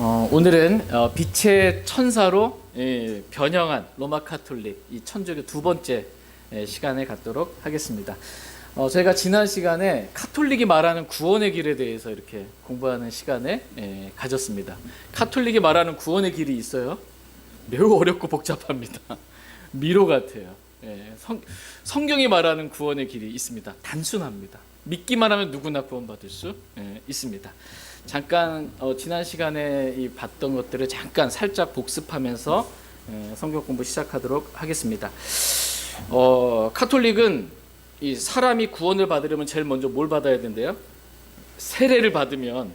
오늘은 빛의 천사로 변형한 로마 카톨릭 이 천주교 두 번째 시간을 갖도록 하겠습니다. 저희가 지난 시간에 카톨릭이 말하는 구원의 길에 대해서 이렇게 공부하는 시간을 가졌습니다. 카톨릭이 말하는 구원의 길이 있어요. 매우 어렵고 복잡합니다. 미로 같아요. 성경이 말하는 구원의 길이 있습니다. 단순합니다. 믿기만 하면 누구나 구원받을 수 있습니다. 잠깐 지난 시간에 봤던 것들을 잠깐 살짝 복습하면서 성경 공부 시작하도록 하겠습니다. 카톨릭은 이 사람이 구원을 받으려면 제일 먼저 뭘 받아야 된대요? 세례를 받으면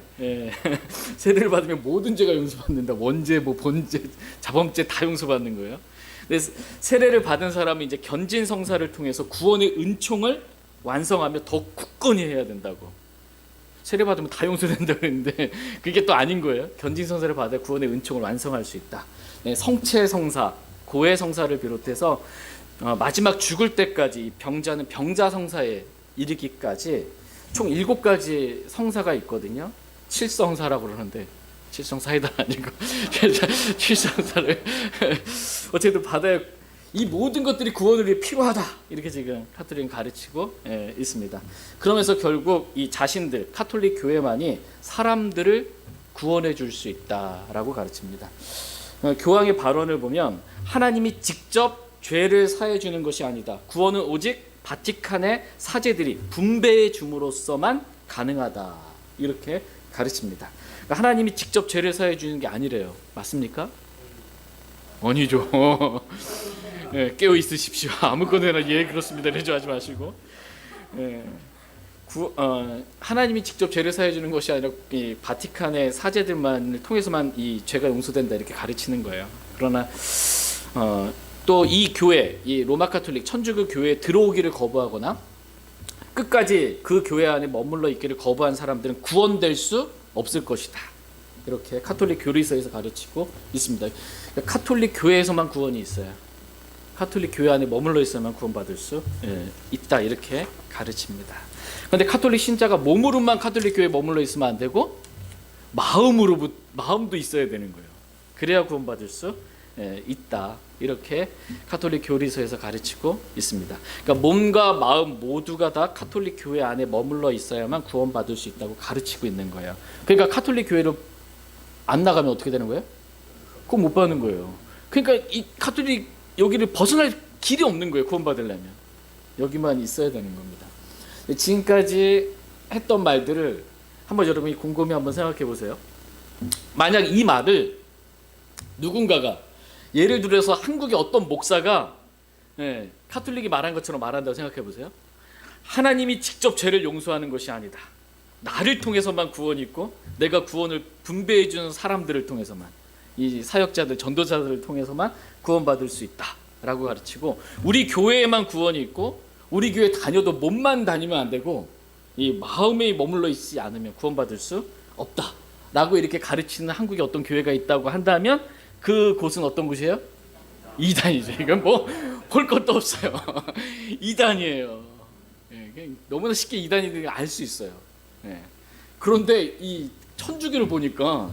세례를 받으면 모든 죄가 용서받는다. 원죄, 본죄, 자범죄 다 용서받는 거예요. 근데 세례를 받은 사람은 이제 견진 성사를 통해서 구원의 은총을 완성하며 더 굳건히 해야 된다고. 세례 받으면 다 용서된다 그랬는데 그게 또 아닌 거예요. 견진 성사를 받아 구원의 은총을 완성할 수 있다. 성체 성사, 고해 성사를 비롯해서 마지막 죽을 때까지 병자는 병자 성사에 이르기까지 총 7가지 성사가 있거든요. 칠성사라고 그러는데 칠성사이다 아니고 칠성사를 어쨌든 받아야 이 모든 것들이 구원을 위해 필요하다. 이렇게 지금 카톨릭은 가르치고 있습니다. 그러면서 결국 이 자신들 카톨릭 교회만이 사람들을 구원해 줄 수 있다라고 가르칩니다. 교황의 발언을 보면 하나님이 직접 죄를 사해 주는 것이 아니다. 구원은 오직 바티칸의 사제들이 분배해 줌으로써만 가능하다. 이렇게 가르칩니다. 그러니까 하나님이 직접 죄를 사해 주는 게 아니래요. 맞습니까? 아니죠. 깨어 있으십시오. 아무거나 그렇습니다. 이러지 하지 마시고. 하나님이 직접 죄를 사해 주는 것이 아니라 이 바티칸의 사제들만을 통해서만 이 죄가 용서된다 이렇게 가르치는 거예요. 그러나 또 이 교회, 이 로마 카톨릭 천주교 교회에 들어오기를 거부하거나 끝까지 그 교회 안에 머물러 있기를 거부한 사람들은 구원될 수 없을 것이다. 이렇게 카톨릭 교리서에서 가르치고 있습니다. 카톨릭 교회에서만 구원이 있어요. 카톨릭 교회 안에 머물러 있어야만 구원받을 수 있다. 이렇게 가르칩니다. 그런데 카톨릭 신자가 몸으로만 카톨릭 교회에 머물러 있으면 안 되고 마음도 있어야 되는 거예요. 그래야 구원받을 수 있다. 이렇게 카톨릭 교리서에서 가르치고 있습니다. 그러니까 몸과 마음 모두가 다 카톨릭 교회 안에 머물러 있어야만 구원받을 수 있다고 가르치고 있는 거예요. 그러니까 카톨릭 교회로 안 나가면 어떻게 되는 거예요? 그건 못 받는 거예요. 그러니까 이 카톨릭 여기를 벗어날 길이 없는 거예요. 구원받으려면 여기만 있어야 되는 겁니다. 지금까지 했던 말들을 한번 여러분이 곰곰이 한번 생각해 보세요. 만약 이 말을 누군가가 예를 들어서 한국의 어떤 목사가 카톨릭이 말한 것처럼 말한다고 생각해 보세요. 하나님이 직접 죄를 용서하는 것이 아니다. 나를 통해서만 구원이 있고 내가 구원을 분배해 주는 사람들을 통해서만 이 사역자들, 전도자들을 통해서만 구원받을 수 있다라고 가르치고 우리 교회에만 구원이 있고 우리 교회 다녀도 몸만 다니면 안 되고 이 마음에 머물러 있지 않으면 구원받을 수 없다라고 이렇게 가르치는 한국에 어떤 교회가 있다고 한다면 그 곳은 어떤 곳이에요? 이단이죠. 이건 뭐 볼 것도 없어요. 이단이에요. 너무나 쉽게 이단이들이 알 수 있어요. 그런데 이 천주교를 보니까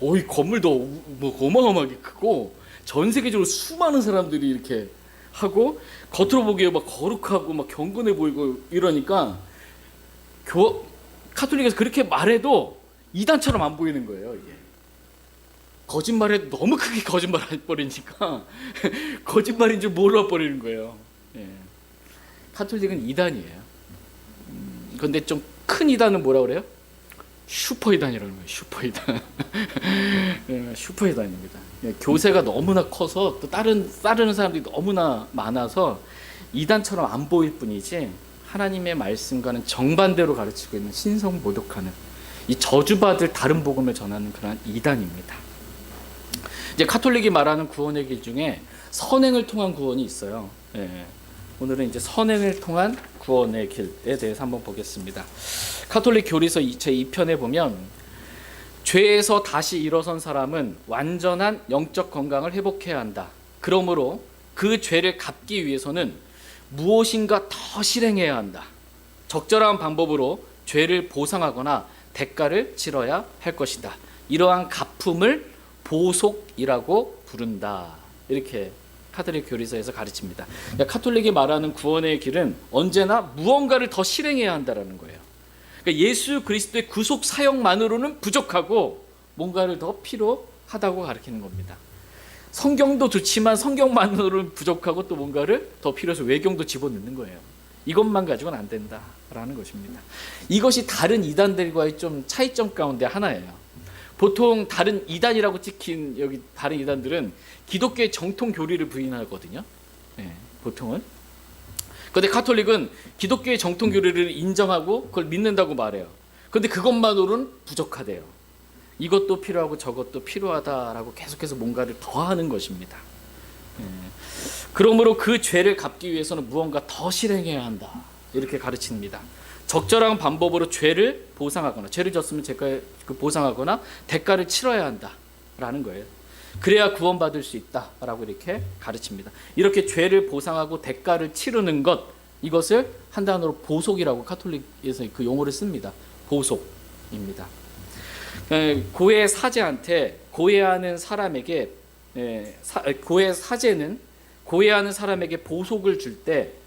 이 건물도 뭐 어마어마하게 크고 전 세계적으로 수많은 사람들이 이렇게 하고 겉으로 보기에 막 거룩하고 막 경건해 보이고 이러니까 카톨릭에서 그렇게 말해도 이단처럼 안 보이는 거예요. 이게 거짓말에 너무 크게 거짓말해 버리니까 거짓말인 줄 몰라 버리는 거예요. 카톨릭은 이단이에요. 그런데 좀 큰 이단은 뭐라 그래요? 슈퍼 이단이라는 거예요. 슈퍼 이단. 슈퍼 이단입니다. 교세가 너무나 커서 또 따르는 사람들이 너무나 많아서 이단처럼 안 보일 뿐이지 하나님의 말씀과는 정반대로 가르치고 있는 신성모독하는 이 저주받을 다른 복음을 전하는 그런 이단입니다. 이제 카톨릭이 말하는 구원의 길 중에 선행을 통한 구원이 있어요. 오늘은 이제 선행을 통한 구원의 길에 대해서 한번 보겠습니다. 카톨릭 교리서 제2편에 보면 죄에서 다시 일어선 사람은 완전한 영적 건강을 회복해야 한다. 그러므로 그 죄를 갚기 위해서는 무엇인가 더 실행해야 한다. 적절한 방법으로 죄를 보상하거나 대가를 치러야 할 것이다. 이러한 갚음을 보속이라고 부른다. 이렇게 카톨릭 교리서에서 가르칩니다. 그러니까 카톨릭이 말하는 구원의 길은 언제나 무언가를 더 실행해야 한다는 거예요. 그러니까 예수 그리스도의 구속 사역만으로는 부족하고 뭔가를 더 필요하다고 가르치는 겁니다. 성경도 좋지만 성경만으로는 부족하고 또 뭔가를 더 필요해서 외경도 집어넣는 거예요. 이것만 가지고는 안 된다라는 것입니다. 이것이 다른 이단들과의 좀 차이점 가운데 하나예요. 보통 다른 이단이라고 찍힌 여기 다른 이단들은 기독교의 정통 교리를 부인하거든요. 보통은. 그런데 카톨릭은 기독교의 정통 교리를 인정하고 그걸 믿는다고 말해요. 그런데 그것만으로는 부족하대요. 이것도 필요하고 저것도 필요하다라고 계속해서 뭔가를 더하는 것입니다. 그러므로 그 죄를 갚기 위해서는 무언가 더 실행해야 한다. 이렇게 가르칩니다. 적절한 방법으로 죄를 보상하거나 죄를 졌으면 보상하거나 대가를 치러야 한다라는 거예요. 그래야 구원받을 수 있다라고 이렇게 가르칩니다. 이렇게 죄를 보상하고 대가를 치르는 것, 이것을 한 단어로 보속이라고 카톨릭에서 그 용어를 씁니다. 보속입니다. 고해 사제한테 고해하는 사람에게 고해 사제는 고해하는 사람에게 보속을 줄 때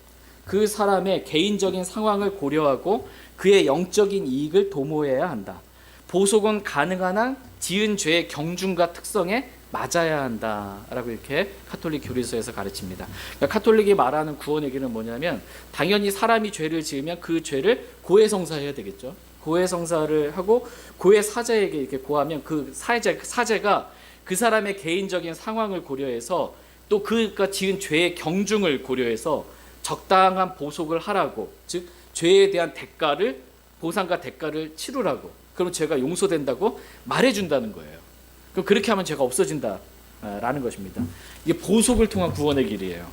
그 사람의 개인적인 상황을 고려하고 그의 영적인 이익을 도모해야 한다. 보속은 가능한 한 지은 죄의 경중과 특성에 맞아야 한다라고 이렇게 카톨릭 교리서에서 가르칩니다. 그러니까 카톨릭이 말하는 구원의 길은 뭐냐면 당연히 사람이 죄를 지으면 그 죄를 고해성사해야 되겠죠. 고해성사를 하고 고해 사제에게 이렇게 고하면 그 사제가 그 사람의 개인적인 상황을 고려해서 또 그가 지은 죄의 경중을 고려해서 적당한 보속을 하라고, 즉 죄에 대한 대가를 보상과 대가를 치르라고, 그럼 죄가 용서된다고 말해준다는 거예요. 그럼 그렇게 하면 죄가 없어진다라는 것입니다. 이게 보속을 통한 구원의 길이에요.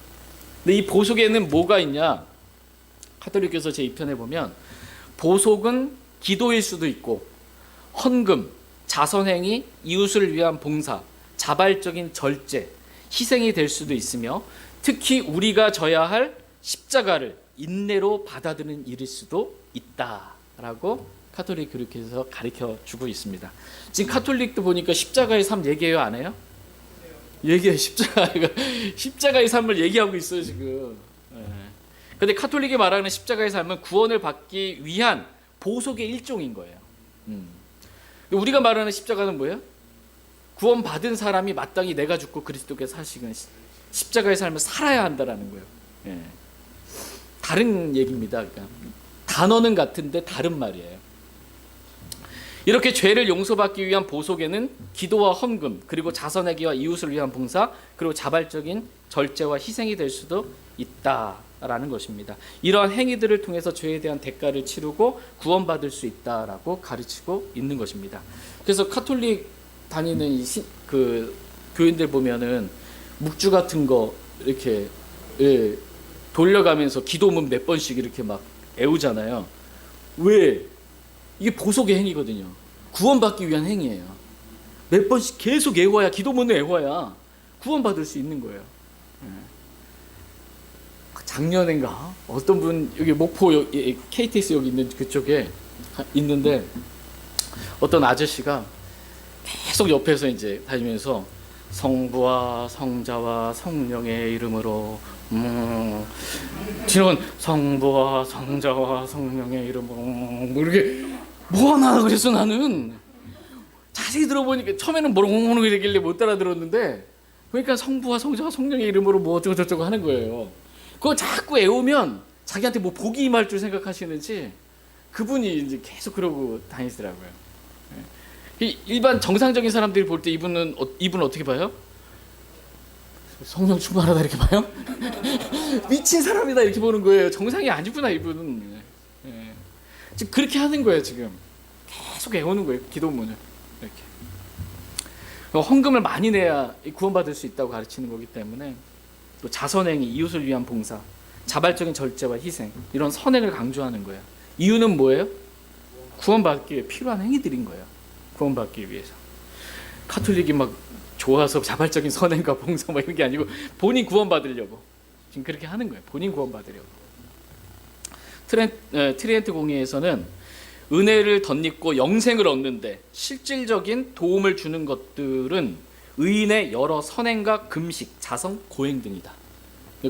근데 이 보속에는 뭐가 있냐? 카톨릭교서 제2편에 보면 보속은 기도일 수도 있고 헌금, 자선행위, 이웃을 위한 봉사, 자발적인 절제, 희생이 될 수도 있으며 특히 우리가 져야 할 십자가를 인내로 받아들이는 일일 수도 있다라고 카톨릭 교리에서 가르쳐주고 있습니다. 지금 카톨릭도 보니까 십자가의 삶 얘기해요, 안 해요? 얘기해요. 십자가의 삶을 얘기하고 있어요 지금. 그런데 카톨릭이 말하는 십자가의 삶은 구원을 받기 위한 보속의 일종인 거예요. 우리가 말하는 십자가는 뭐예요? 구원받은 사람이 마땅히 내가 죽고 그리스도께서 사시는 십자가의 삶을 살아야 한다라는 거예요. 다른 얘기입니다. 그러니까 단어는 같은데 다른 말이에요. 이렇게 죄를 용서받기 위한 보속에는 기도와 헌금, 그리고 자선행위와 이웃을 위한 봉사, 그리고 자발적인 절제와 희생이 될 수도 있다라는 것입니다. 이러한 행위들을 통해서 죄에 대한 대가를 치르고 구원받을 수 있다라고 가르치고 있는 것입니다. 그래서 카톨릭 다니는 그 교인들 보면은 묵주 같은 거 이렇게 돌려가면서 기도문 몇 번씩 이렇게 막 애우잖아요. 왜? 이게 보속의 행위거든요. 구원받기 위한 행위예요. 몇 번씩 계속 애워야, 기도문을 애워야 구원받을 수 있는 거예요. 작년인가 어떤 분 여기 목포 KTX 여기 있는 그쪽에 있는데 어떤 아저씨가 계속 옆에서 이제 다니면서 성부와 성자와 성령의 이름으로 지금 성부와 성자와 성령의 이름으로 뭐 이렇게 뭐 하나 그랬어. 나는 자세히 들어보니까 처음에는 뭐라고 얘기길래 못 알아들었는데 그러니까 성부와 성자와 성령의 이름으로 뭐 어쩌고 저쩌고 하는 거예요. 그거 자꾸 애우면 자기한테 뭐 복이 임할 줄 생각하시는지 그분이 이제 계속 그러고 다니시더라고요. 일반 정상적인 사람들이 볼 때 이분은 어떻게 봐요? 성령 충만하다 이렇게 봐요? 미친 사람이다 이렇게 보는 거예요. 정상이 아니구나 이분은. 지금 그렇게 하는 거예요. 지금 계속 애우는 거예요. 기도문을 이렇게. 헌금을 많이 내야 구원받을 수 있다고 가르치는 거기 때문에 또 자선행위, 이웃을 위한 봉사, 자발적인 절제와 희생 이런 선행을 강조하는 거예요. 이유는 뭐예요? 구원받기 위해 필요한 행위들인 거예요. 구원받기 위해서. 카톨릭이 막 좋아서 자발적인 선행과 봉사 뭐 이런 게 아니고 본인 구원받으려고 지금 그렇게 하는 거예요. 본인 구원받으려고. 트리엔트 공의에서는 은혜를 덧입고 영생을 얻는데 실질적인 도움을 주는 것들은 의인의 여러 선행과 금식, 자성, 고행 등이다.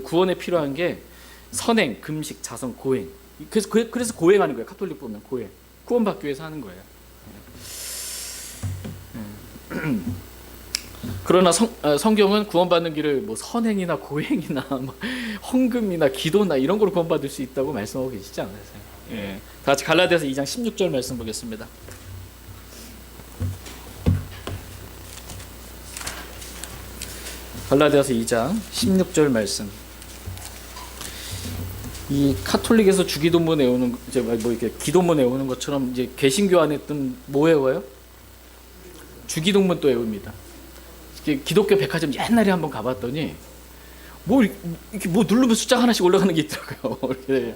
구원에 필요한 게 선행, 금식, 자성, 고행. 그래서 고행하는 거예요. 카톨릭 보면 고행. 구원받기 위해서 하는 거예요. 그러나 성경은 구원받는 길을 뭐 선행이나 고행이나 뭐 헌금이나 기도나 이런 걸로 구원받을 수 있다고 말씀하고 계시지 않으세요? 예. 다 같이 갈라디아서 2장 16절 말씀 보겠습니다. 갈라디아서 2장 16절 말씀. 이 카톨릭에서 주기도문 외우는 이제 뭐 이렇게 기도문 외우는 것처럼 이제 개신교 안에 뭐 외워요? 주기도문 또 외웁니다. 기독교 백화점 옛날에 한번 가봤더니 뭐 이렇게 뭐 누르면 숫자 하나씩 올라가는 게 있더라고요. 이렇게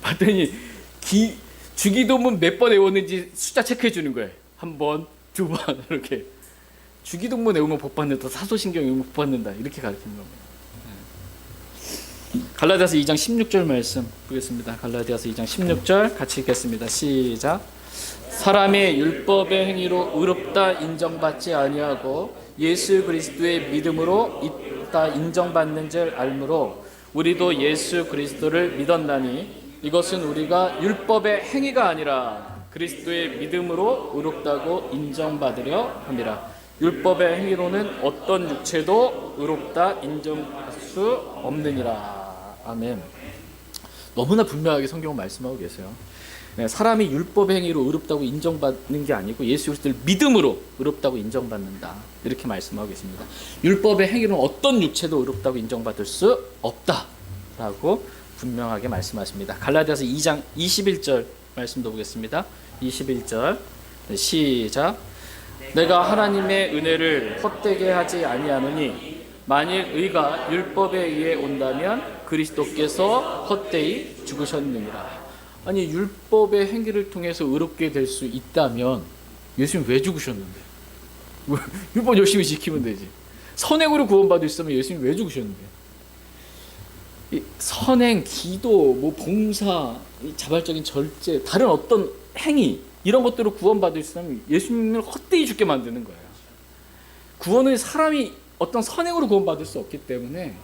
봤더니 주기도문 몇 번 외웠는지 숫자 체크해 주는 거예요. 한 번, 두 번 이렇게. 주기도문 외우면 복 받는다, 사도신경 외우면 복 받는다 이렇게 가르치는 겁니다. 갈라디아서 2장 16절 말씀 보겠습니다. 갈라디아서 2장 16절 같이 읽겠습니다. 시작. 사람의 율법의 행위로 의롭다 인정받지 아니하고 예수 그리스도의 믿음으로 있다 인정받는 줄 알므로 우리도 예수 그리스도를 믿었나니 이것은 우리가 율법의 행위가 아니라 그리스도의 믿음으로 의롭다고 인정받으려 함이라. 율법의 행위로는 어떤 육체도 의롭다 인정할 수 없느니라. 아멘. 너무나 분명하게 성경은 말씀하고 계세요. 사람이 율법의 행위로 의롭다고 인정받는 게 아니고 예수 그리스도를 믿음으로 의롭다고 인정받는다. 이렇게 말씀하고 계십니다. 율법의 행위로는 어떤 육체도 의롭다고 인정받을 수 없다라고 분명하게 말씀하십니다. 갈라디아서 2장 21절 말씀도 보겠습니다. 21절 시작. 내가 하나님의 은혜를 헛되게 하지 아니하노니 만일 의가 율법에 의해 온다면 그리스도께서 헛되이 죽으셨느니라. 아니 율법의 행위를 통해서 의롭게 될 수 있다면 예수님 왜 죽으셨는데? 율법 열심히 지키면 되지. 선행으로 구원받을 수 있으면 예수님 왜 죽으셨는데? 이 선행, 기도, 뭐 봉사, 이 자발적인 절제, 다른 어떤 행위 이런 것들로 구원받을 수 있으면 예수님을 헛되이 죽게 만드는 거예요. 구원은 사람이 어떤 선행으로 구원받을 수 없기 때문에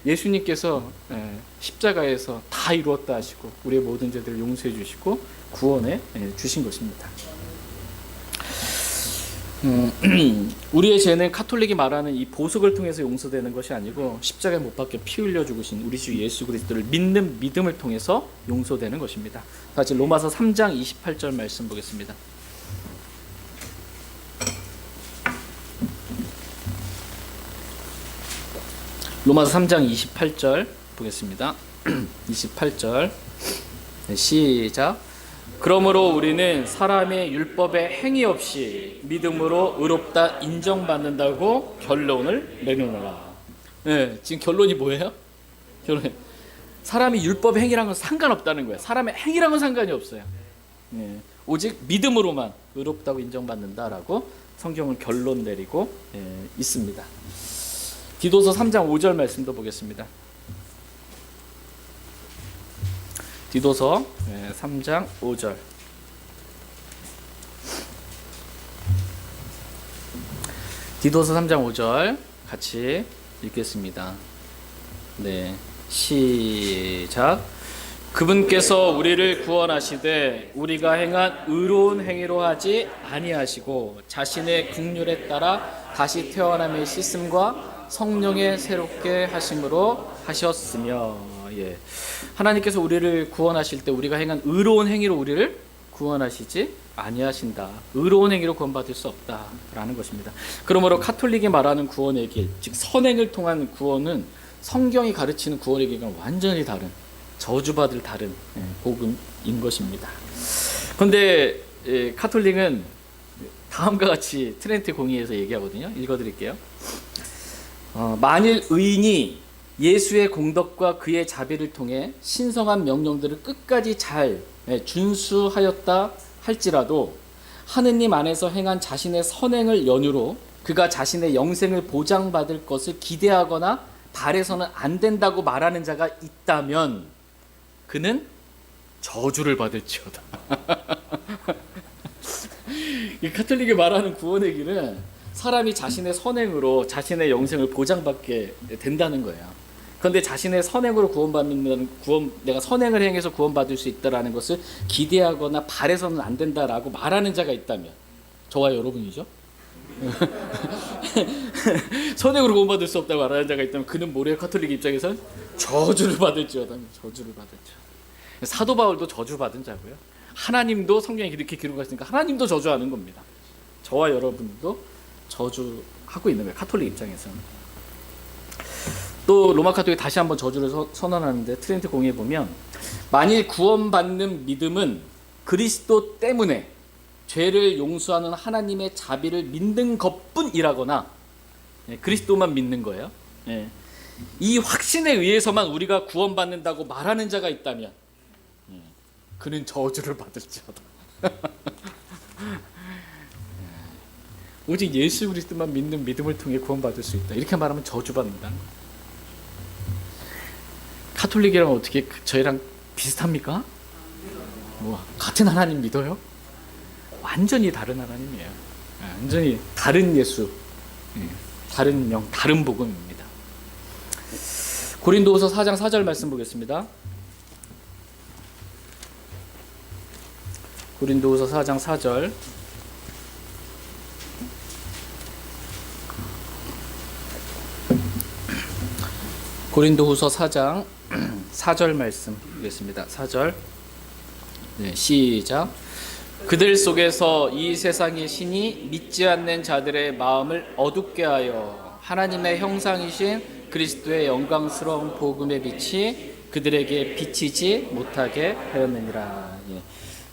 예수님께서 십자가에서 다 이루었다 하시고 우리의 모든 죄들을 용서해 주시고 구원해 주신 것입니다. 우리의 죄는 카톨릭이 말하는 이 보석을 통해서 용서되는 것이 아니고 십자가에 못 박혀 피 흘려 죽으신 우리 주 예수 그리스도를 믿는 믿음을 통해서 용서되는 것입니다. 다시 로마서 3장 28절 말씀 보겠습니다. 로마서 3장 28절 보겠습니다. 28절 시작. 그러므로 우리는 사람의 율법의 행위 없이 믿음으로 의롭다 인정받는다고 결론을 내놓노라. 네, 지금 결론이 뭐예요? 결론. 사람이 율법의 행위랑은 상관없다는 거예요. 사람의 행위랑은 상관이 없어요. 네, 오직 믿음으로만 의롭다고 인정받는다라고 성경은 결론 내리고 있습니다. 디도서 3장 5절 말씀도 보겠습니다. 디도서 3장 5절. 디도서 3장 5절 같이 읽겠습니다. 네, 시작. 그분께서 우리를 구원하시되 우리가 행한 의로운 행위로 하지 아니하시고 자신의 긍휼에 따라 다시 태어남의 씻음과 성령의 새롭게 하심으로 하셨으며. 예. 하나님께서 우리를 구원하실 때 우리가 행한 의로운 행위로 우리를 구원하시지 아니하신다. 의로운 행위로 구원받을 수 없다라는 것입니다. 그러므로 카톨릭이 말하는 구원의 길, 즉 선행을 통한 구원은 성경이 가르치는 구원의 길과 완전히 다른, 저주받을 다른 복음인 것입니다. 그런데 카톨릭은 다음과 같이 트렌트 공의에서 얘기하거든요. 읽어드릴게요. 만일 의인이 예수의 공덕과 그의 자비를 통해 신성한 명령들을 끝까지 잘 준수하였다 할지라도 하느님 안에서 행한 자신의 선행을 연유로 그가 자신의 영생을 보장받을 것을 기대하거나 바래서는 안 된다고 말하는 자가 있다면 그는 저주를 받을지어다. 이 카톨릭이 말하는 구원의 길은 사람이 자신의 선행으로 자신의 영생을 보장받게 된다는 거예요. 그런데 자신의 선행으로 내가 선행을 행해서 구원받을 수 있다라는 것을 기대하거나 바래서는 안 된다라고 말하는 자가 있다면 저와 여러분이죠. 선행으로 구원받을 수 없다고 말하는 자가 있다면 그는 뭐래요? 카톨릭 입장에서는 저주를 받을지어다. 저주를 받을지. 사도 바울도 저주받은 자고요. 하나님도 성경에 이렇게 기록하셨으니까 하나님도 저주하는 겁니다. 저와 여러분도 저주하고 있는 거예요. 카톨릭 입장에서는. 또 로마 카톨릭이 다시 한번 저주를 선언하는데 트렌트 공의에 보면 만일 구원받는 믿음은 그리스도 때문에 죄를 용서하는 하나님의 자비를 믿는 것뿐이라거나 그리스도만 믿는 거예요. 이 확신에 의해서만 우리가 구원받는다고 말하는 자가 있다면 그는 저주를 받을지어다. 오직 예수 그리스도만 믿는 믿음을 통해 구원받을 수 있다. 이렇게 말하면 저주받는다는 거예요. 카톨릭이랑 어떻게 저희랑 비슷합니까? 뭐 같은 하나님 믿어요? 완전히 다른 하나님이에요. 완전히 다른 예수, 다른 영, 다른 복음입니다. 고린도후서 4장 4절 말씀 보겠습니다. 고린도후서 4장 4절. 고린도후서 4장 4절 말씀 보겠습니다. 4절. 네, 시작. 그들 속에서 이 세상의 신이 믿지 않는 자들의 마음을 어둡게 하여 하나님의 형상이신 그리스도의 영광스러운 복음의 빛이 그들에게 비치지 못하게 하였느니라.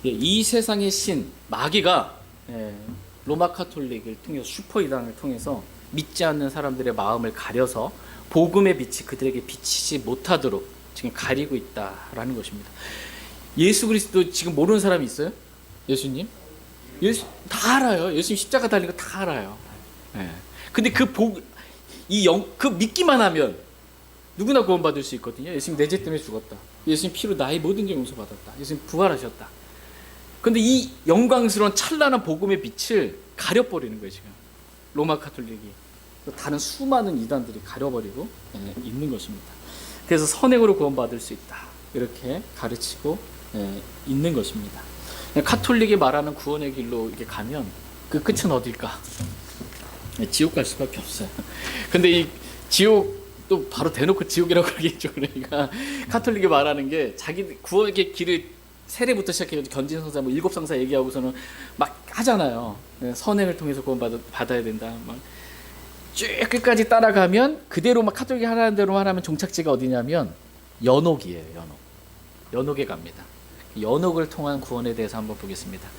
이 세상의 신 마귀가 로마 카톨릭을 통해서 슈퍼이단을 통해서 믿지 않는 사람들의 마음을 가려서 복음의 빛이 그들에게 비치지 못하도록 지금 가리고 있다라는 것입니다. 예수 그리스도 지금 모르는 사람이 있어요? 예수님? 예수 다 알아요. 예수님 십자가 달린 거 다 알아요. 근데 그 믿기만 하면 누구나 구원받을 수 있거든요. 예수님 내 죄 때문에 죽었다. 예수님 피로 나의 모든 죄 용서받았다. 예수님 부활하셨다. 근데 이 영광스러운 찬란한 복음의 빛을 가려버리는 거예요. 지금 로마 카톨릭이 다른 수많은 이단들이 가려버리고 있는 것입니다. 그래서 선행으로 구원받을 수 있다. 이렇게 가르치고 있는 것입니다. 카톨릭이 말하는 구원의 길로 이렇게 가면 그 끝은 어딜까? 지옥 갈 수밖에 없어요. 근데 이 지옥도 바로 대놓고 지옥이라고 하겠죠. 그러니까 카톨릭이 말하는 게 자기 구원의 길을 세례부터 시작해가지고 견진성사 뭐 7상사 얘기하고서는 막 하잖아요. 선행을 통해서 구원받아야 된다. 막 쭉 끝까지 따라가면 그대로 막 카톨릭이 하라는 대로 하라면 종착지가 어디냐면 연옥이에요. 연옥에 갑니다. 연옥을 통한 구원에 대해서 한번 보겠습니다.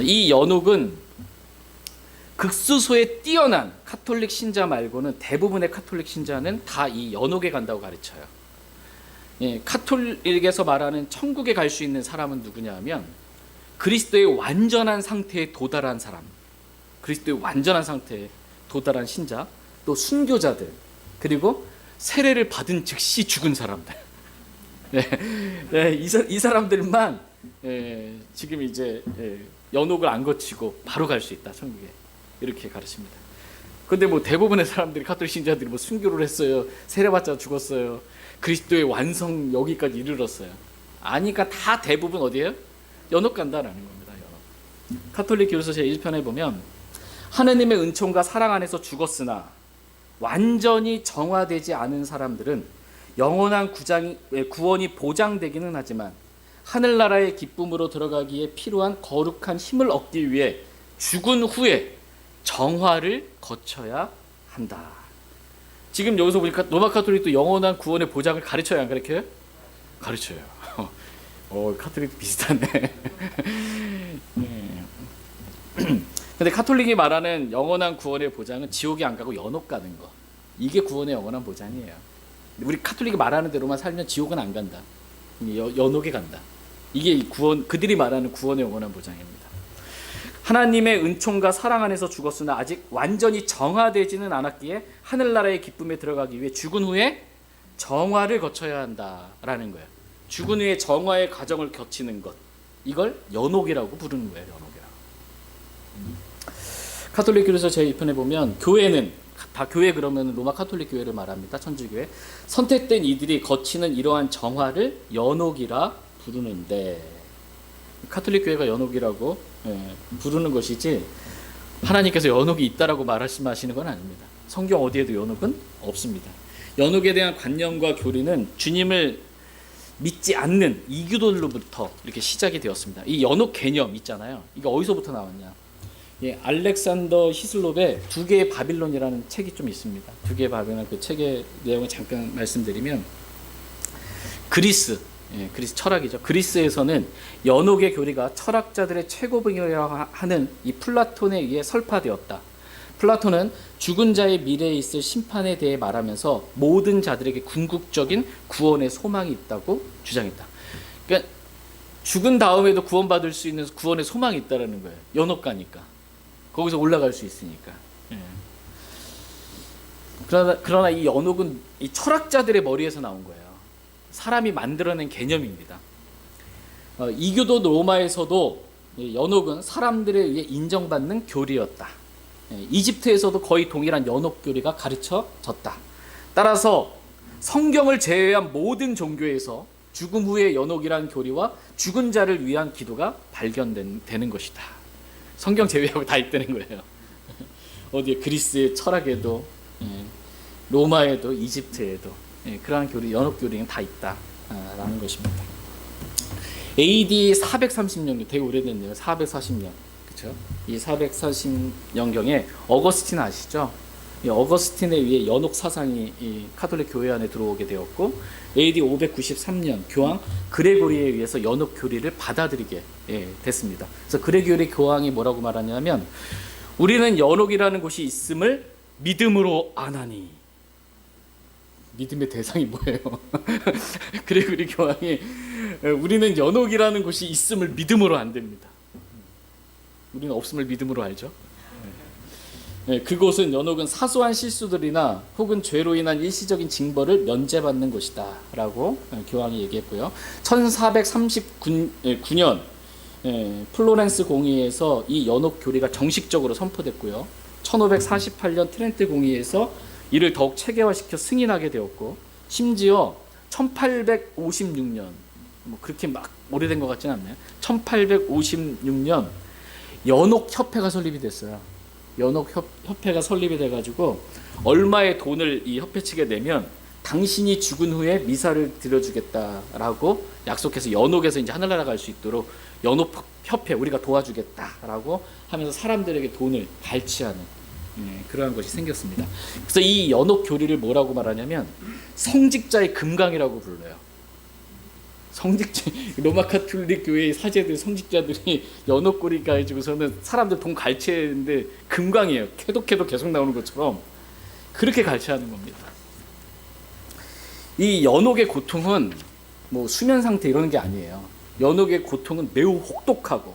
이 연옥은 극소수의 뛰어난 카톨릭 신자 말고는 대부분의 카톨릭 신자는 다 이 연옥에 간다고 가르쳐요. 카톨릭에서 말하는 천국에 갈 수 있는 사람은 누구냐 하면 그리스도의 완전한 상태에 도달한 사람, 그리스도의 완전한 상태에 도달한 신자, 또 순교자들, 그리고 세례를 받은 즉시 죽은 사람들. 이 사람들만 지금 이제 연옥을 안 거치고 바로 갈 수 있다, 천국에. 이렇게 가르칩니다. 근데 뭐 대부분의 사람들이 카톨릭 신자들이 뭐 순교를 했어요, 세례받자 죽었어요, 그리스도의 완성 여기까지 이르렀어요. 아니까 다 대부분 어디예요? 연옥 간다라는 겁니다. 연옥. 카톨릭 교리서 제1편에 보면 하느님의 은총과 사랑 안에서 죽었으나 완전히 정화되지 않은 사람들은 영원한 구원이 보장되기는 하지만 하늘나라의 기쁨으로 들어가기에 필요한 거룩한 힘을 얻기 위해 죽은 후에 정화를 거쳐야 한다. 지금 여기서 보니까 로마 카톨릭도 영원한 구원의 보장을 가르쳐요, 안 가르쳐요? 가르쳐요. 카톨릭도 비슷하네. 근데 카톨릭이 말하는 영원한 구원의 보장은 지옥에 안 가고 연옥 가는 거. 이게 구원의 영원한 보장이에요. 우리 카톨릭이 말하는 대로만 살면 지옥은 안 간다. 연옥에 간다. 이게 그들이 말하는 구원의 영원한 보장입니다. 하나님의 은총과 사랑 안에서 죽었으나 아직 완전히 정화되지는 않았기에 하늘나라의 기쁨에 들어가기 위해 죽은 후에 정화를 거쳐야 한다라는 거예요. 죽은 후에 정화의 과정을 거치는 것, 이걸 연옥이라고 부르는 거예요. 연옥이라고. 카톨릭 교리서 제2편에 보면 교회는 다 교회 그러면 로마 카톨릭 교회를 말합니다. 천주교회. 선택된 이들이 거치는 이러한 정화를 연옥이라 부르는데 카톨릭 교회가 연옥이라고 부르는 것이지 하나님께서 연옥이 있다라고 말씀하시는 건 아닙니다. 성경 어디에도 연옥은 없습니다. 연옥에 대한 관념과 교리는 주님을 믿지 않는 이교도들로부터 이렇게 시작이 되었습니다. 이 연옥 개념 있잖아요. 이게 어디서부터 나왔냐? 예, 알렉산더 히슬롭의 두 개의 바빌론이라는 책이 좀 있습니다. 두 개의 바빌론 그 책의 내용을 잠깐 말씀드리면 그리스 철학이죠. 그리스에서는 연옥의 교리가 철학자들의 최고봉이라고 하는 이 플라톤에 의해 설파되었다. 플라톤은 죽은 자의 미래에 있을 심판에 대해 말하면서 모든 자들에게 궁극적인 구원의 소망이 있다고 주장했다. 그러니까 죽은 다음에도 구원받을 수 있는 구원의 소망이 있다는 거예요. 연옥가니까. 거기서 올라갈 수 있으니까. 그러나 이 연옥은 이 철학자들의 머리에서 나온 거예요. 사람이 만들어낸 개념입니다. 이교도 로마에서도 연옥은 사람들에 의해 인정받는 교리였다. 이집트에서도 거의 동일한 연옥 교리가 가르쳐졌다. 따라서 성경을 제외한 모든 종교에서 죽음 후의 연옥이라는 교리와 죽은 자를 위한 기도가 발견되는 것이다. 성경 제외하고 다 있다는 거예요. 어디에 그리스의 철학에도 로마에도 이집트에도 그러한 교리, 연옥 교리는 다 있다라는 것입니다. AD 430년, 되게 오래됐네요. 440년, 그렇죠? 이 440년경에 어거스틴 아시죠? 이 어거스틴에 의해 연옥 사상이 이 카톨릭 교회 안에 들어오게 되었고, AD 593년 교황 그레고리에 의해서 연옥 교리를 받아들이게 됐습니다. 그래서 그레고리 교황이 뭐라고 말하냐면, 우리는 연옥이라는 곳이 있음을 믿음으로 아나니. 믿음의 대상이 뭐예요? 그레고리 교황이 우리는 연옥이라는 곳이 있음을 믿음으로 안 됩니다. 우리는 없음을 믿음으로 알죠. 그곳은 연옥은 사소한 실수들이나 혹은 죄로 인한 일시적인 징벌을 면제받는 곳이다 라고 교황이 얘기했고요. 1439년 플로렌스 공의에서 이 연옥 교리가 정식적으로 선포됐고요. 1548년 트렌트 공의에서 이를 더욱 체계화시켜 승인하게 되었고, 심지어 1856년, 뭐 그렇게 막 오래된 것 같지는 않나요? 1856년 연옥협회가 설립이 됐어요. 연옥협회가 설립이 돼가지고 얼마의 돈을 이 협회 측에 내면 당신이 죽은 후에 미사를 드려주겠다라고 약속해서 연옥에서 이제 하늘나라 갈 수 있도록 연옥협회 우리가 도와주겠다라고 하면서 사람들에게 돈을 발치하는 그러한 것이 생겼습니다. 그래서 이 연옥 교리를 뭐라고 말하냐면 성직자의 금강이라고 불러요. 성직자, 로마 카톨릭 교회의 사제들, 성직자들이 연옥 교리 가지고서는 사람들 돈 갈취했는데 금강이에요. 계속 계속 나오는 것처럼 그렇게 갈취하는 겁니다. 이 연옥의 고통은 뭐 수면 상태 이런 게 아니에요. 연옥의 고통은 매우 혹독하고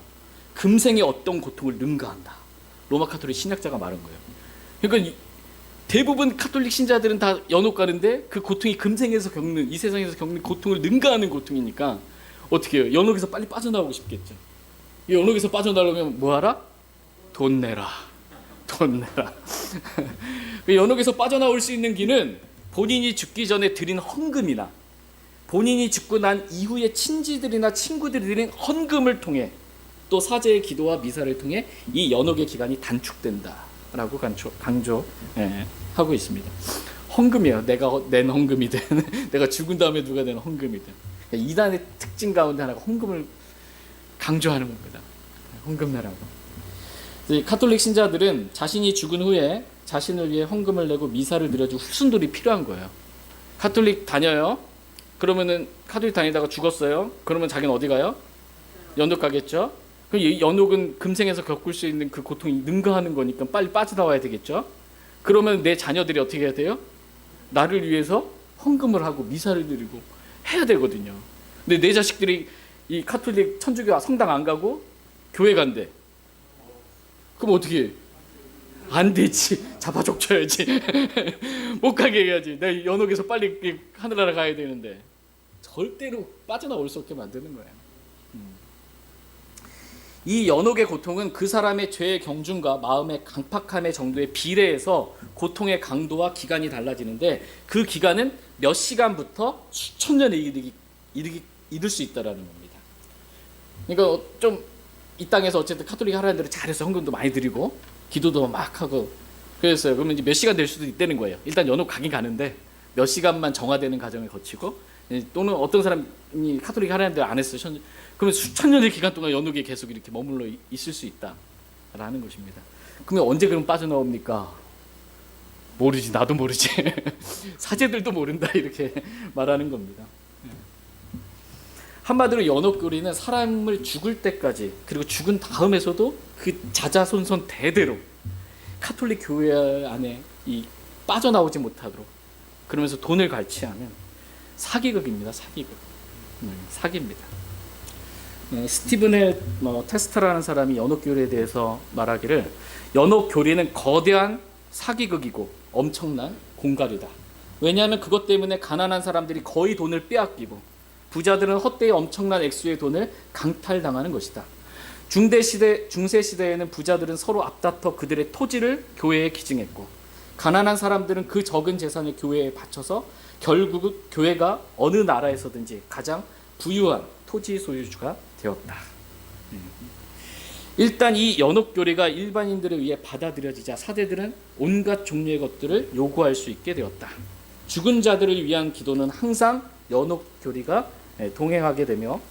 금생의 어떤 고통을 능가한다. 로마 카톨릭 신학자가 말한 거예요. 그러니까 대부분 카톨릭 신자들은 다 연옥 가는데 그 고통이 금생에서 겪는, 이 세상에서 겪는 고통을 능가하는 고통이니까 어떻게 해요? 연옥에서 빨리 빠져나오고 싶겠죠. 이 연옥에서 빠져나오려면 뭐하라? 돈 내라. 연옥에서 빠져나올 수 있는 길은 본인이 죽기 전에 드린 헌금이나 본인이 죽고 난 이후에 친지들이나 친구들이 드린 헌금을 통해 또 사제의 기도와 미사를 통해 이 연옥의 기간이 단축된다라고 강조하고 있습니다. 헌금이에요. 내가 낸 헌금이든 내가 죽은 다음에 누가 낸 헌금이든. 이단의 특징 가운데 하나가 헌금을 강조하는 겁니다. 헌금 내라고. 카톨릭 신자들은 자신이 죽은 후에 자신을 위해 헌금을 내고 미사를 드려줄 후순들이 필요한 거예요. 카톨릭 다녀요. 그러면은 카톨릭 다니다가 죽었어요. 그러면 자기는 어디 가요? 연옥 가겠죠. 그럼 연옥은 금생에서 겪을 수 있는 그 고통이 능가하는 거니까 빨리 빠져나와야 되겠죠. 그러면 내 자녀들이 어떻게 해야 돼요? 나를 위해서 헌금을 하고 미사를 드리고 해야 되거든요. 근데 내 자식들이 이 카톨릭 천주교 성당 안 가고 교회 간대. 그럼 어떻게 해? 안 되지. 잡아 족쳐야지. 못 가게 해야지. 내가 연옥에서 빨리 하늘나라 가야 되는데 절대로 빠져나올 수 없게 만드는 거예요. 이 연옥의 고통은 그 사람의 죄의 경중과 마음의 강팍함의 정도에 비례해서 고통의 강도와 기간이 달라지는데 그 기간은 몇 시간부터 수천 년에 이를 수 있다라는 겁니다. 그러니까 좀 이 땅에서 어쨌든 카톨릭 하나님들은 잘해서 헌금도 많이 드리고 기도도 막 하고 그랬어요. 그러면 이제 몇 시간 될 수도 있다는 거예요. 일단 연옥 가긴 가는데 몇 시간만 정화되는 과정을 거치고 또는 어떤 사람이 카톨릭 하나님들 안 했어요. 그러면 수천 년의 기간 동안 연옥에 계속 이렇게 머물러 있을 수 있다라는 것입니다. 그러면 언제 그럼 빠져나옵니까? 모르지, 나도 모르지. 사제들도 모른다 이렇게 말하는 겁니다. 한마디로 연옥교리는 사람을 죽을 때까지 그리고 죽은 다음에서도 그 자자손손 대대로 카톨릭 교회 안에 빠져나오지 못하도록 그러면서 돈을 갈취하는 사기극입니다. 사기극. 사기입니다. 스티븐 테스터라는 사람이 연옥교리에 대해서 말하기를 연옥교리는 거대한 사기극이고 엄청난 공갈이다. 왜냐하면 그것 때문에 가난한 사람들이 거의 돈을 빼앗기고 부자들은 헛되이 엄청난 액수의 돈을 강탈당하는 것이다. 중세 시대에는 부자들은 서로 앞다퉈 그들의 토지를 교회에 기증했고 가난한 사람들은 그 적은 재산을 교회에 바쳐서 결국 교회가 어느 나라에서든지 가장 부유한 토지 소유주가 되었다. 일단 이 연옥교리가 일반인들에 의해 받아들여지자 사제들은 온갖 종류의 것들을 요구할 수 있게 되었다. 죽은 자들을 위한 기도는 항상 연옥교리가 동행하게 되며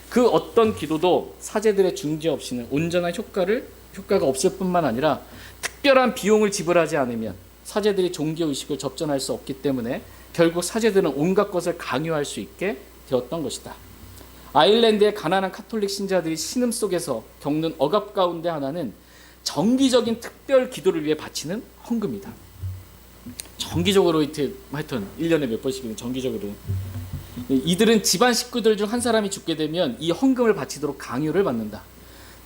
그 어떤 기도도 사제들의 중재 없이는 온전한 효과가 없을 뿐만 아니라 특별한 비용을 지불하지 않으면 사제들이 종교의식을 접전할 수 없기 때문에 결국 사제들은 온갖 것을 강요할 수 있게 되었던 것이다. 아일랜드의 가난한 카톨릭 신자들이 신음 속에서 겪는 억압 가운데 하나는 정기적인 특별 기도를 위해 바치는 헌금이다. 정기적으로 하여튼 1년에 몇 번씩이면 정기적으로 이들은 집안 식구들 중 한 사람이 죽게 되면 이 헌금을 바치도록 강요를 받는다.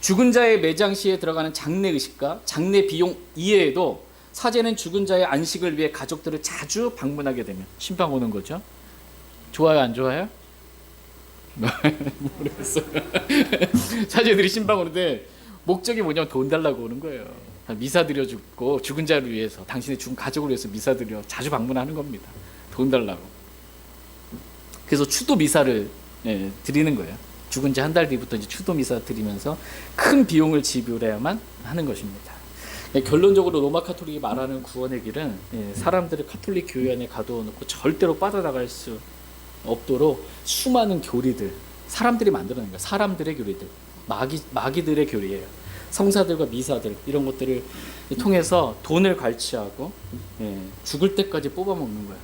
죽은 자의 매장 시에 들어가는 장례 의식과 장례 비용 이외에도 사제는 죽은 자의 안식을 위해 가족들을 자주 방문하게 되면 신방 오는 거죠. 좋아요, 안 좋아요? 모르겠어요. 사제들이 신방 오는데 목적이 뭐냐면 돈 달라고 오는 거예요. 미사 드려주고 죽은 자를 위해서 당신의 죽은 가족을 위해서 미사 드려 자주 방문하는 겁니다. 돈 달라고. 그래서 추도 미사를 드리는 거예요. 죽은 지 한 달 뒤부터 이제 추도 미사 드리면서 큰 비용을 지불해야만 하는 것입니다. 결론적으로 로마 카톨릭이 말하는 구원의 길은 사람들을 카톨릭 교회 안에 가둬놓고 절대로 빠져나갈 수 없도록 수많은 교리들, 사람들이 만들어낸 거예요. 사람들의 교리들, 마귀들의 교리예요. 성사들과 미사들 이런 것들을 통해서 돈을 갈취하고 죽을 때까지 뽑아먹는 거예요.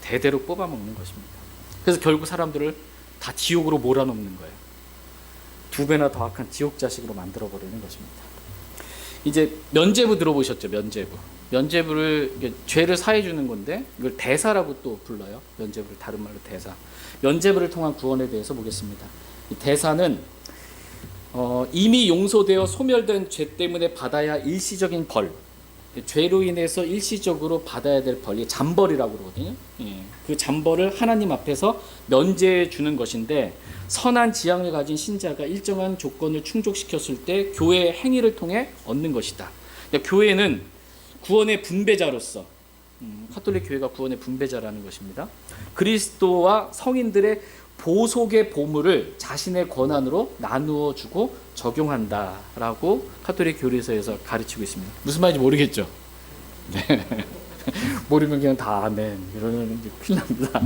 대대로 뽑아먹는 것입니다. 그래서 결국 사람들을 다 지옥으로 몰아넣는 거예요. 2배나 더 악한 지옥 자식으로 만들어버리는 것입니다. 이제 면죄부 들어보셨죠? 면죄부를 죄를 사해주는 건데 이걸 대사라고 또 불러요. 면죄부를 다른 말로 대사. 면죄부를 통한 구원에 대해서 보겠습니다. 이 대사는 이미 용서되어 소멸된 죄 때문에 받아야 일시적인 벌, 죄로 인해서 일시적으로 받아야 될 벌이 잠벌이라고 그러거든요. 그 잠벌을 하나님 앞에서 면제해 주는 것인데 선한 지향을 가진 신자가 일정한 조건을 충족시켰을 때 교회의 행위를 통해 얻는 것이다. 그러니까 교회는 구원의 분배자로서 카톨릭 교회가 구원의 분배자라는 것입니다. 그리스도와 성인들의 보속의 보물을 자신의 권한으로 나누어 주고 적용한다라고 카톨릭 교리서에서 가르치고 있습니다. 무슨 말인지 모르겠죠? 네. 모르면 그냥 다 아멘 이러면 큰일 납니다.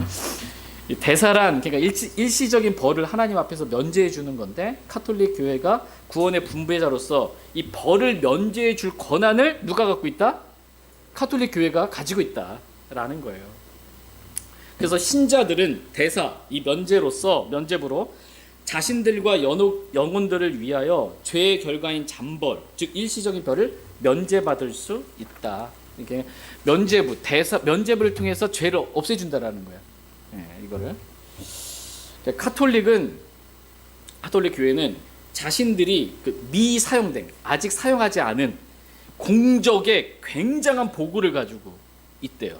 대사란 그러니까 일시적인 벌을 하나님 앞에서 면제해 주는 건데 카톨릭 교회가 구원의 분배자로서 이 벌을 면제해 줄 권한을 누가 갖고 있다? 카톨릭 교회가 가지고 있다라는 거예요. 그래서 신자들은 대사, 이 면제부로 자신들과 영혼들을 위하여 죄의 결과인 잠벌, 즉 일시적인 벌을 면제받을 수 있다. 이게 면제부를 통해서 죄를 없애준다라는 거예요. 이거를. 카톨릭 교회는 자신들이 미사용된, 아직 사용하지 않은 공적의 굉장한 보고를 가지고 있대요.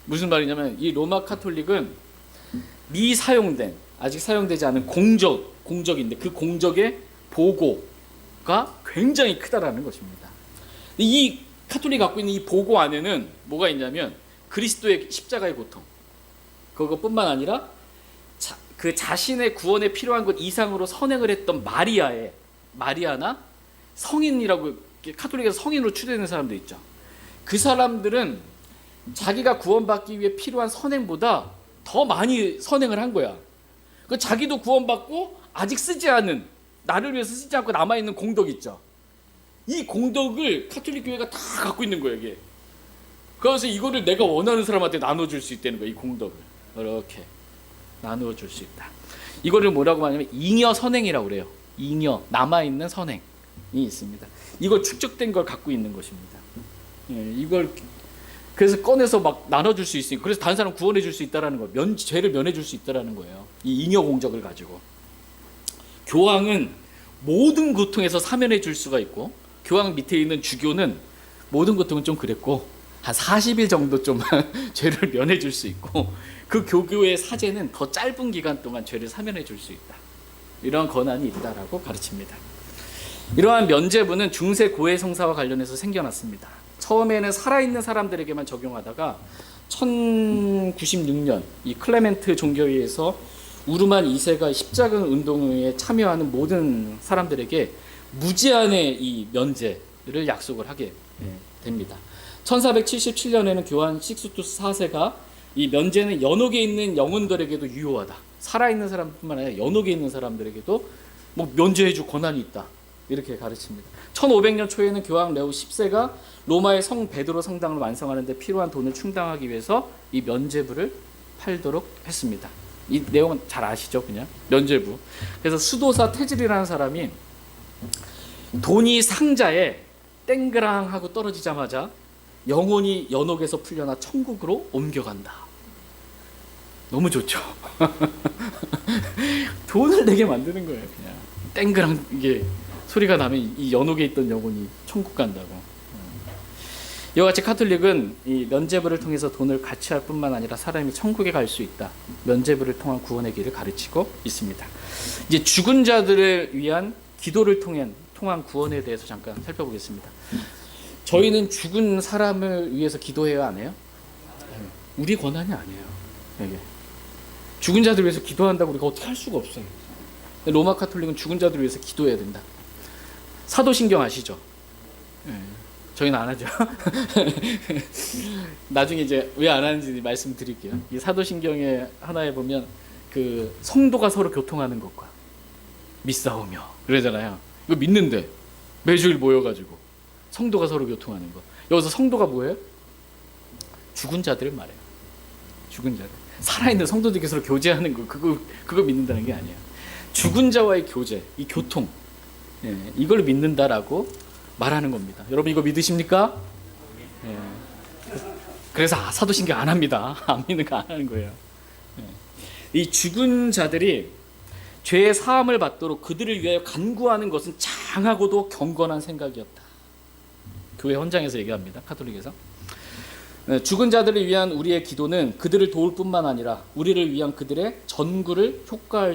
무슨 말이냐면 이 로마 카톨릭은 미사용된, 아직 사용되지 않은 공적인데 그 공적의 보고가 굉장히 크다라는 것입니다. 이 카톨릭이 갖고 있는 이 보고 안에는 뭐가 있냐면 그리스도의 십자가의 고통, 그것뿐만 아니라 그 자신의 구원에 필요한 것 이상으로 선행을 했던 마리아나 성인이라고 카톨릭에서 성인으로 추대되는 사람들 있죠. 그 사람들은 자기가 구원받기 위해 필요한 선행보다 더 많이 선행을 한 거야. 그 자기도 구원받고 아직 쓰지 않은, 나를 위해서 쓰지 않고 남아있는 공덕 있죠. 이 공덕을 카톨릭 교회가 다 갖고 있는 거예요, 이게. 그래서 이거를 내가 원하는 사람한테 나눠줄 수 있다는 거예요, 이 공덕을. 이렇게 나누어줄 수 있다. 이거를 뭐라고 하냐면 잉여 선행이라고 그래요. 잉여, 남아있는 선행이 있습니다. 이걸 축적된 걸 갖고 있는 것입니다. 이걸 그래서 꺼내서 막 나눠줄 수 있으니까, 그래서 다른 사람 구원해 줄 수 있다라는 거예요. 죄를 면해 줄 수 있다라는 거예요. 이 잉여 공적을 가지고. 교황은 모든 고통에서 사면해 줄 수가 있고, 교황 밑에 있는 주교는 모든 고통은 좀 그랬고 한 40일 정도 좀 죄를 면해 줄 수 있고, 그 교교의 사제는 더 짧은 기간 동안 죄를 사면해 줄 수 있다. 이런 권한이 있다라고 가르칩니다. 이러한 면죄부는 중세 고해 성사와 관련해서 생겨났습니다. 처음에는 살아있는 사람들에게만 적용하다가 1096년 이 클레멘트 종교회에서 우르만 2세가 십자가 운동에 참여하는 모든 사람들에게 무제한의 이 면제를 약속을 하게 됩니다. 1477년에는 교황 식스투스 4세가 이 면제는 연옥에 있는 영혼들에게도 유효하다. 살아있는 사람뿐만 아니라 연옥에 있는 사람들에게도 뭐 면제해줄 권한이 있다. 이렇게 가르칩니다. 1500년 초에는 교황 레오 10세가 로마의 성 베드로 성당을 완성하는 데 필요한 돈을 충당하기 위해서 이 면죄부를 팔도록 했습니다. 이 내용은 잘 아시죠? 그냥 면죄부. 그래서 수도사 테질이라는 사람이 돈이 상자에 땡그랑 하고 떨어지자마자 영혼이 연옥에서 풀려나 천국으로 옮겨간다. 너무 좋죠. 돈을 내게 만드는 거예요. 그냥 땡그랑 이게 소리가 나면 이 연옥에 있던 영혼이 천국 간다고. 이와 같이 카톨릭은 이 면죄부를 통해서 돈을 가치할 뿐만 아니라 사람이 천국에 갈 수 있다. 면죄부를 통한 구원의 길을 가르치고 있습니다. 이제 죽은 자들을 위한 기도를 통한 구원에 대해서 잠깐 살펴보겠습니다. 저희는 죽은 사람을 위해서 기도해야 안 해요? 우리 권한이 아니에요. 이게. 죽은 자들을 위해서 기도한다고 우리가 어떻게 할 수가 없어요. 로마 카톨릭은 죽은 자들을 위해서 기도해야 된다. 사도신경 아시죠? 저희는 안 하죠. 나중에 이제 왜 안 하는지 말씀드릴게요. 이 사도신경에 하나에 보면 그 성도가 서로 교통하는 것과 믿사오며 그러잖아요. 이거 믿는데 매주일 모여가지고 성도가 서로 교통하는 거. 여기서 성도가 뭐예요? 죽은 자들을 말해요. 죽은 자들. 살아있는 성도들끼리 서로 교제하는 거, 그거 믿는다는 게 아니에요. 죽은 자와의 교제, 이 교통, 이걸 믿는다라고 말하는 겁니다. 여러분 이거 믿으십니까? 그래서 사도신경 안 합니다. 안 믿는 거 안 하는 거예요. 이 죽은 자들이 죄의 사함을 받도록 그들을 위하여 간구하는 것은 장하고도 경건한 생각이었다. 교회 헌장에서 얘기합니다. 카톨릭에서. 죽은 자들을 위한 우리의 기도는 그들을 도울 뿐만 아니라 우리를 위한 그들의 전구를 효과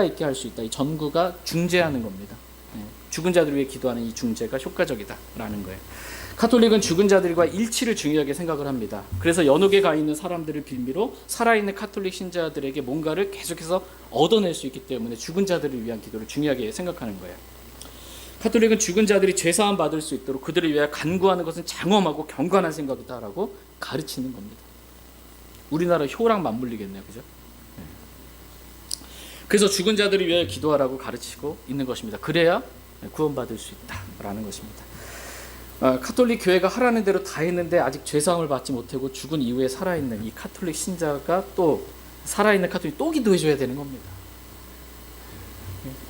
있게 할 수 있다. 이 전구가 중재하는 겁니다. 죽은 자들을 위해 기도하는 이 중재가 효과적이다라는 거예요. 카톨릭은 죽은 자들과 일치를 중요하게 생각을 합니다. 그래서 연옥에 가 있는 사람들을 빌미로 살아있는 카톨릭 신자들에게 뭔가를 계속해서 얻어낼 수 있기 때문에 죽은 자들을 위한 기도를 중요하게 생각하는 거예요. 카톨릭은 죽은 자들이 죄사함 받을 수 있도록 그들을 위하여 간구하는 것은 장엄하고 경건한 생각이다라고 가르치는 겁니다. 우리나라 효랑 맞물리겠네요, 그죠? 그래서 죽은 자들을 위하여 기도하라고 가르치고 있는 것입니다. 그래야 구원받을 수 있다라는 것입니다. 카톨릭 교회가 하라는 대로 다 했는데 아직 죄사함을 받지 못하고 죽은 이후에 살아있는 이 카톨릭 신자가 또 살아있는 카톨릭 또 기도해줘야 되는 겁니다.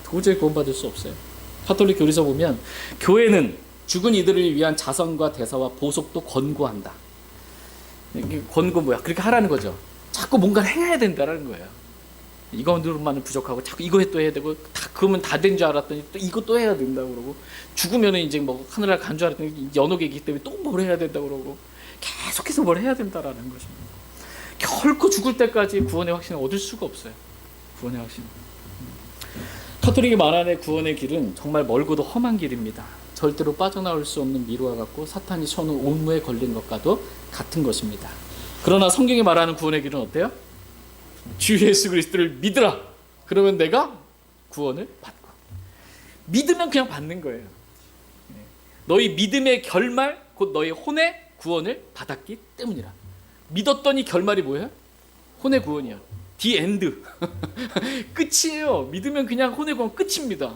도저히 구원받을 수 없어요. 카톨릭 교리서 보면 교회는 죽은 이들을 위한 자선과 대사와 보속도 권고한다. 권고 뭐야? 그렇게 하라는 거죠. 자꾸 뭔가를 해야 된다는 거예요. 이거만은 부족하고 자꾸 이거 또 해야 되고 그러면 다 된 줄 알았더니 또 이거 또 해야 된다고 그러고 죽으면은 이제 뭐 하늘나라 간 줄 알았더니 연옥에 있기 때문에 또 뭘 해야 된다고 그러고 계속해서 뭘 해야 된다라는 것입니다. 결코 죽을 때까지 구원의 확신을 얻을 수가 없어요. 구원의 확신. 카톨릭의 말 안에 구원의 길은 정말 멀고도 험한 길입니다. 절대로 빠져나올 수 없는 미로와 같고 사탄이 쳐놓은 올무에 걸린 것과도 같은 것입니다. 그러나 성경이 말하는 구원의 길은 어때요? 주 예수 그리스도를 믿으라. 그러면 내가 구원을 받고. 믿으면 그냥 받는 거예요. 너희 믿음의 결말, 곧 너희 혼의 구원을 받았기 때문이라. 믿었더니 결말이 뭐예요? 혼의 구원이야. 디 엔드. 끝이에요. 믿으면 그냥 혼의 구원 끝입니다.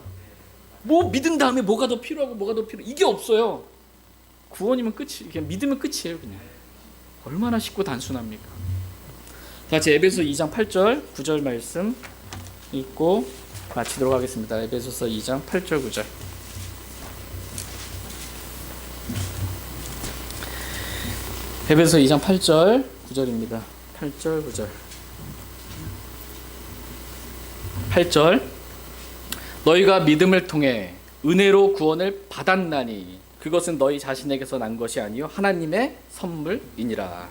뭐 믿은 다음에 뭐가 더 필요하고 뭐가 더 필요, 이게 없어요. 구원이면 끝이, 그냥 믿으면 끝이에요. 그냥 얼마나 쉽고 단순합니까? 자, 제 에베소 2장 8절 9절 말씀 읽고 마치도록 하겠습니다. 에베소서 2장 8절 9절. 에베소 2장 8절 9절입니다. 8절 9절. 8절. 너희가 믿음을 통해 은혜로 구원을 받았나니 그것은 너희 자신에게서 난 것이 아니요 하나님의 선물이니라.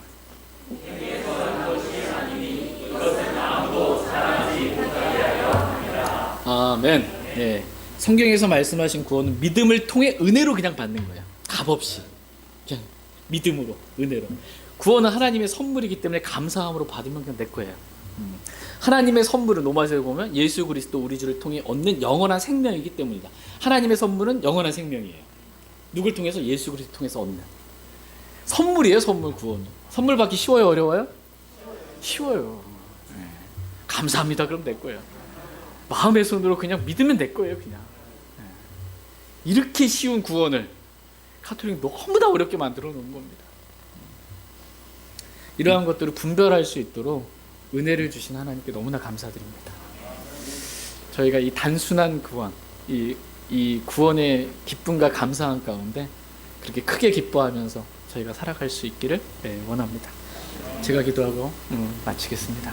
아멘. 네. 성경에서 말씀하신 구원은 믿음을 통해 은혜로 그냥 받는 거야. 값 없이 그냥 믿음으로, 은혜로. 구원은 하나님의 선물이기 때문에 감사함으로 받으면 그냥 내 거예요. 하나님의 선물은 로마서에 보면 예수 그리스도 우리 주를 통해 얻는 영원한 생명이기 때문이다. 하나님의 선물은 영원한 생명이에요. 누굴 통해서? 예수 그리스도 통해서 얻는 선물이에요. 선물, 구원. 선물 받기 쉬워요, 어려워요? 쉬워요. 네. 감사합니다. 그럼 내 거예요. 마음의 손으로 그냥 믿으면 내 거예요. 그냥. 네. 이렇게 쉬운 구원을 카톨릭 너무나 어렵게 만들어 놓은 겁니다. 이러한 것들을 분별할 수 있도록 은혜를 주신 하나님께 너무나 감사드립니다. 저희가 이 단순한 구원, 이 구원의 기쁨과 감사함 가운데 그렇게 크게 기뻐하면서 저희가 살아갈 수 있기를 원합니다. 제가 기도하고 마치겠습니다.